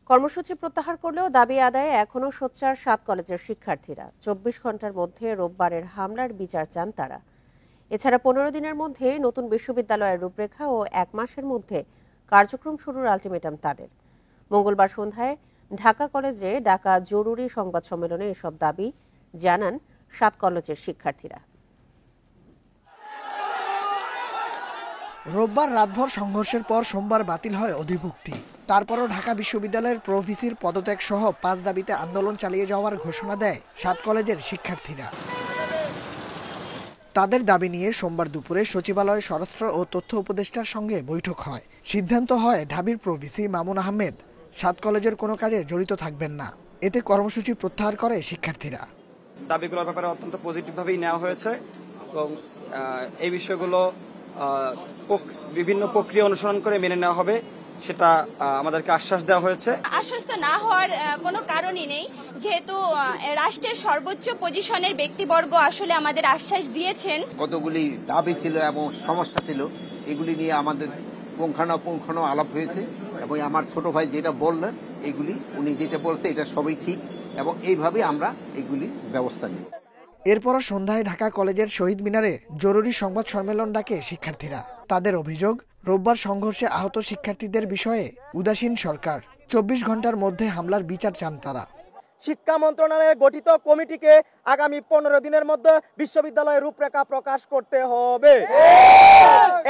কর্মসূচি প্রত্যাহার করলেও দাবি আদায়ে এখনো সোচ্চার ৭ কলেজের শিক্ষার্থীরা। ২৪ ঘন্টার মধ্যে রোববারের হামলার বিচার চান তারা। এছাড়া ১৫ দিনের মধ্যে নতুন বিশ্ববিদ্যালয়ের রূপরেখা ও ১ মাসের মধ্যে কার্যক্রম শুরুর আলটিমেটাম তাদের। মঙ্গলবার সন্ধ্যায় ঢাকা কলেজে ডাকা জরুরি সংবাদ সম্মেলনে এসব দাবি জানান ৭ কলেজের শিক্ষার্থীরা। রোববার রাতভর সংঘর্ষের পর সোমবার বাতিল হয় অধিভুক্তি। তারপরও ঢাকা বিশ্ববিদ্যালয়ের প্রভিসির পদত্যাগ সহ ৫ দাবিতে আন্দোলন চালিয়ে যাওয়ার ঘোষণা দেয় ৭ কলেজের শিক্ষার্থীরা। তাদের দাবি নিয়ে সোমবার দুপুরে সচিবালয়ে স্বরাষ্ট্র ও তথ্য উপদেষ্টার সঙ্গে বৈঠক হয়। সিদ্ধান্ত হয় ঢাবির প্রভিসি মামুন আহমেদ ৭ কলেজের কোনো কাজে জড়িত থাকবেন না। এতে কর্মসূচি প্রত্যাহার করে শিক্ষার্থীরা। দাবিগুলোর ব্যাপারে অত্যন্ত পজিটিভভাবেই নেওয়া হয়েছে এবং এই বিষয়গুলো বিভিন্ন প্রক্রিয়া অনুসরণ করে মেনে নেওয়া হবে, সেটা আমাদেরকে আশ্বাস দেওয়া হয়েছে। আশ্বস্ত না হওয়ার কোনো কারণই নেই, যেহেতু রাষ্ট্রের সর্বোচ্চ পজিশনের ব্যক্তিবর্গ আসলে আমাদের আশ্বাস দিয়েছেন। কতগুলি দাবি ছিল এবং সমস্যা ছিল, এগুলি নিয়ে আমাদের পুঙ্খানুপুঙ্খানু আলাপ হয়েছে এবং আমার ছোট ভাই যেটা বললেন এগুলি উনি যেটা বলছে এটা সবই ঠিক এবং এইভাবে আমরা এগুলি ব্যবস্থা নিই। এরপর সন্ধ্যায় ঢাকা কলেজের শহীদ মিনারে জরুরি সংবাদ সম্মেলন ডাকে শিক্ষার্থীরা। তাদের অভিযোগ, রোববার সংঘর্ষে আহত শিক্ষার্থীদের বিষয়ে উদাসীন সরকার। ২৪ ঘন্টার মধ্যে হামলার বিচার চান তারা। শিক্ষা মন্ত্রণালয়ের গঠিত কমিটিকে আগামী ১৫ দিনের মধ্যে বিশ্ববিদ্যালয়ের রূপরেখা প্রকাশ করতে হবে।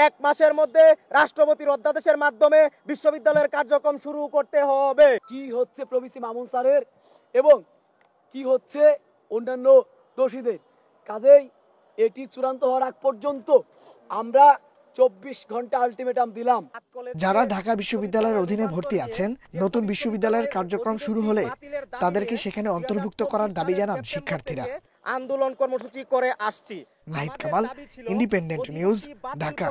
১ মাসের মধ্যে রাষ্ট্রপতির অধ্যাদেশের মাধ্যমে বিশ্ববিদ্যালয়ের কার্যক্রম শুরু করতে হবে। কি হচ্ছে প্রভিসি মামুন স্যারের এবং কি হচ্ছে অন্যান্য দোষীদের, কাজেই এটি চূড়ান্ত হওয়ার আগ পর্যন্ত আমরা ২৪ ঘন্টা আলটিমেটাম দিলাম। যারা ঢাকা বিশ্ববিদ্যালয়ের অধীনে ভর্তি আছেন, নতুন বিশ্ববিদ্যালয়ের কার্যক্রম শুরু হলে তাদেরকে সেখানে অন্তর্ভুক্ত করার দাবি জানান শিক্ষার্থীরা। আন্দোলন কর্মসূচি করে আসছি। Nahid Kamal, independent news, Dhaka.